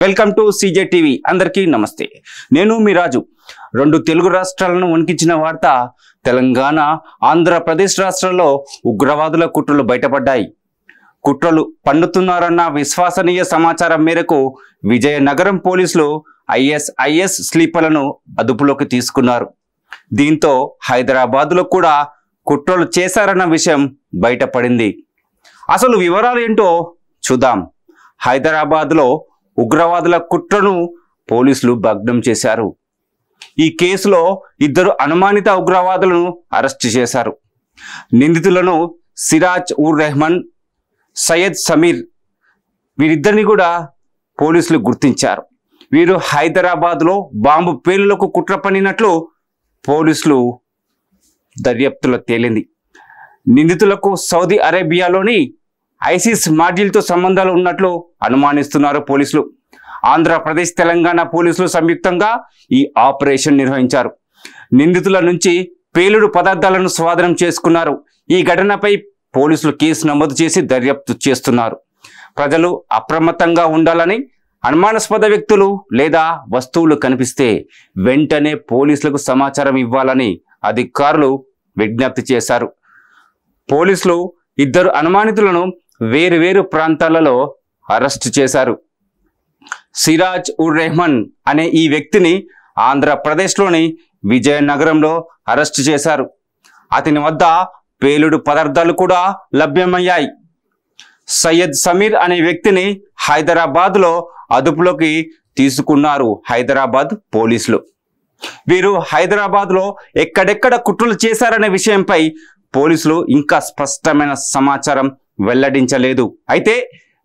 Welcome to CJ TV. అందరికీ నమస్తే. నేను మీ రాజు. రెండు తెలుగు రాష్ట్రాలను వణికించిన వార్త తెలంగాణ, ఆంధ్రప్రదేశ్ రాష్ట్రాల్లో ఉగ్రవాదుల కుట్రలు బయటపడ్డాయి. కుట్రలు పన్నుతున్నారన్న విశ్వసనీయ సమాచారం మేరకు విజయనగరం పోలీసులు ISIS స్లీపర్లను అదుపులోకి తీసుకున్నారు. దీంతో హైదరాబాద్లో కూడా కుట్రలు చేశారన్న విషయం బయటపడింది. అసలు వివరాలు ఏంటో చూద్దాం. హైదరాబాద్లో ఉగ్రవాదుల కుట్రను పోలీసులు భగ్నం చేశారు. ఈ కేసులో ఇద్దరు అనుమానిత ఉగ్రవాదులను అరెస్టు చేశారు. నిందితులను సిరాజ్ ఉర్ రెహమాన్, సయ్యద్ సమీర్ వీరిద్దరిని కూడా పోలీసులు గుర్తించారు. వీరు హైదరాబాద్లో బాంబు పేలులకు కుట్ర పన్నినట్లు పోలీసులు దర్యాప్తులో తేలింది. నిందితులకు సౌదీ అరేబియాలోని ఐసిస్ మాడ్యూల్తో సంబంధాలు ఉన్నట్లు అనుమానిస్తున్నారు పోలీసులు. ఆంధ్రప్రదేశ్, తెలంగాణ పోలీసులు సంయుక్తంగా ఈ ఆపరేషన్ నిర్వహించారు. నిందితుల నుంచి పేలుడు పదార్థాలను స్వాధీనం చేసుకున్నారు. ఈ ఘటనపై పోలీసులు కేసు నమోదు చేసి దర్యాప్తు చేస్తున్నారు. ప్రజలు అప్రమత్తంగా ఉండాలని, అనుమానాస్పద వ్యక్తులు లేదా వస్తువులు కనిపిస్తే వెంటనే పోలీసులకు సమాచారం ఇవ్వాలని అధికారులు విజ్ఞప్తి చేశారు. పోలీసులు ఇద్దరు అనుమానితులను వేరు ప్రాంతాలలో అరెస్టు చేశారు. సిరాజ్ ఉర్ రెహమాన్ అనే ఈ వ్యక్తిని ఆంధ్రప్రదేశ్లోని విజయనగరంలో అరెస్టు చేశారు. అతని వద్ద పేలుడు పదార్థాలు కూడా లభ్యమయ్యాయి. సయ్యద్ సమీర్ అనే వ్యక్తిని హైదరాబాద్లో అదుపులోకి తీసుకున్నారు హైదరాబాద్ పోలీసులు. వీరు హైదరాబాద్లో ఎక్కడెక్కడ కుట్రలు చేశారనే విషయంపై పోలీసులు ఇంకా స్పష్టమైన సమాచారం వెల్లడించలేదు. అయితే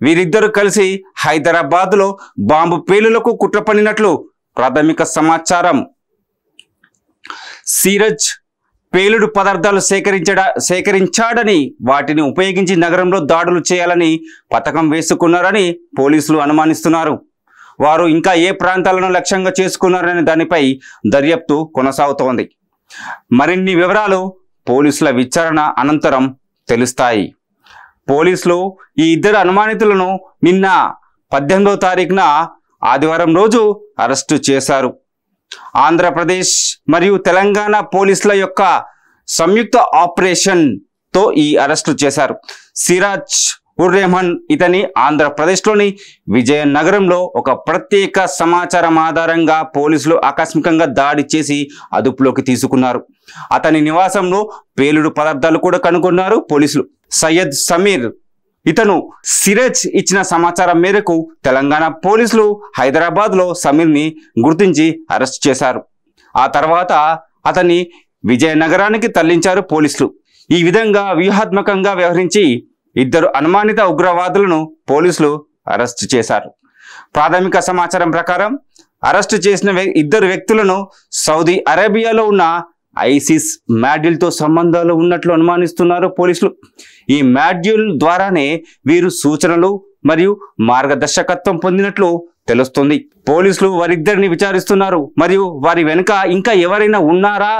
వీరిద్దరూ కలిసి హైదరాబాద్లో బాంబు పేలులకు కుట్ర పన్నినట్లు ప్రాథమిక సమాచారం. సిరాజ్ పేలుడు పదార్థాలు సేకరించాడని, వాటిని ఉపయోగించి నగరంలో దాడులు చేయాలని పథకం వేసుకున్నారని పోలీసులు అనుమానిస్తున్నారు. వారు ఇంకా ఏ ప్రాంతాలను లక్ష్యంగా చేసుకున్నారనే దానిపై దర్యాప్తు కొనసాగుతోంది. మరిన్ని వివరాలు పోలీసుల విచారణ అనంతరం తెలుస్తాయి. పోలీసులు ఈ ఇద్దరు అనుమానితులను నిన్న 18వ తారీఖున ఆదివారం రోజు అరెస్టు చేశారు. ఆంధ్రప్రదేశ్ మరియు తెలంగాణ పోలీసుల యొక్క సంయుక్త ఆపరేషన్తో ఈ అరెస్టు చేశారు. సిరాజ్ ఉర్ రెహమాన్ ఇతని ఆంధ్రప్రదేశ్లోని విజయనగరంలో ఒక ప్రత్యేక సమాచారం ఆధారంగా పోలీసులు ఆకస్మికంగా దాడి చేసి అదుపులోకి తీసుకున్నారు. అతని నివాసంలో పేలుడు పదార్థాలు కూడా కనుగొన్నారు పోలీసులు. సయ్యద్ సమీర్ ఇతను సిరాజ్ ఇచ్చిన సమాచారం మేరకు తెలంగాణ పోలీసులు హైదరాబాద్లో సమీర్ని గుర్తించి అరెస్ట్ చేశారు. ఆ తర్వాత అతన్ని విజయనగరానికి తరలించారు పోలీసులు. ఈ విధంగా వ్యూహాత్మకంగా వ్యవహరించి ఇద్దరు అనుమానిత ఉగ్రవాదులను పోలీసులు అరెస్టు చేశారు. ప్రాథమిక సమాచారం ప్రకారం అరెస్టు చేసిన ఇద్దరు వ్యక్తులను సౌదీ అరేబియాలో ఉన్న ఐసిస్ మాడ్యూల్తో సంబంధాలు ఉన్నట్లు అనుమానిస్తున్నారు పోలీసులు. ఈ మాడ్యూల్ ద్వారానే వీరు సూచనలు మరియు మార్గదర్శకత్వం పొందినట్లు తెలుస్తుంది. పోలీసులు వారిద్దరిని విచారిస్తున్నారు మరియు వారి వెనుక ఇంకా ఎవరైనా ఉన్నారా,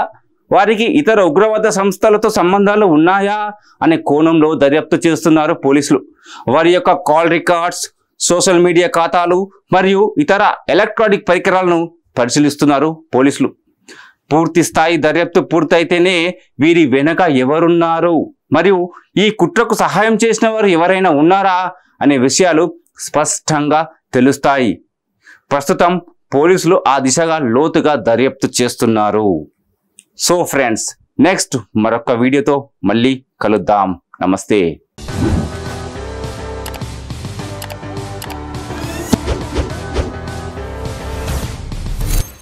వారికి ఇతర ఉగ్రవాద సంస్థలతో సంబంధాలు ఉన్నాయా అనే కోణంలో దర్యాప్తు చేస్తున్నారు పోలీసులు. వారి యొక్క కాల్ రికార్డ్స్, సోషల్ మీడియా ఖాతాలు మరియు ఇతర ఎలక్ట్రానిక్ పరికరాలను పరిశీలిస్తున్నారు పోలీసులు. పూర్తి స్థాయి దర్యాప్తు పూర్తయితేనే వీరి వెనుక ఎవరున్నారు మరియు ఈ కుట్రకు సహాయం చేసిన వారు ఎవరైనా ఉన్నారా అనే విషయాలు స్పష్టంగా తెలుస్తాయి. ప్రస్తుతం పోలీసులు ఆ దిశగా లోతుగా దర్యాప్తు చేస్తున్నారు. సో ఫ్రెండ్స్, నెక్స్ట్ మరొక వీడియోతో మళ్ళీ కలుద్దాం. నమస్తే.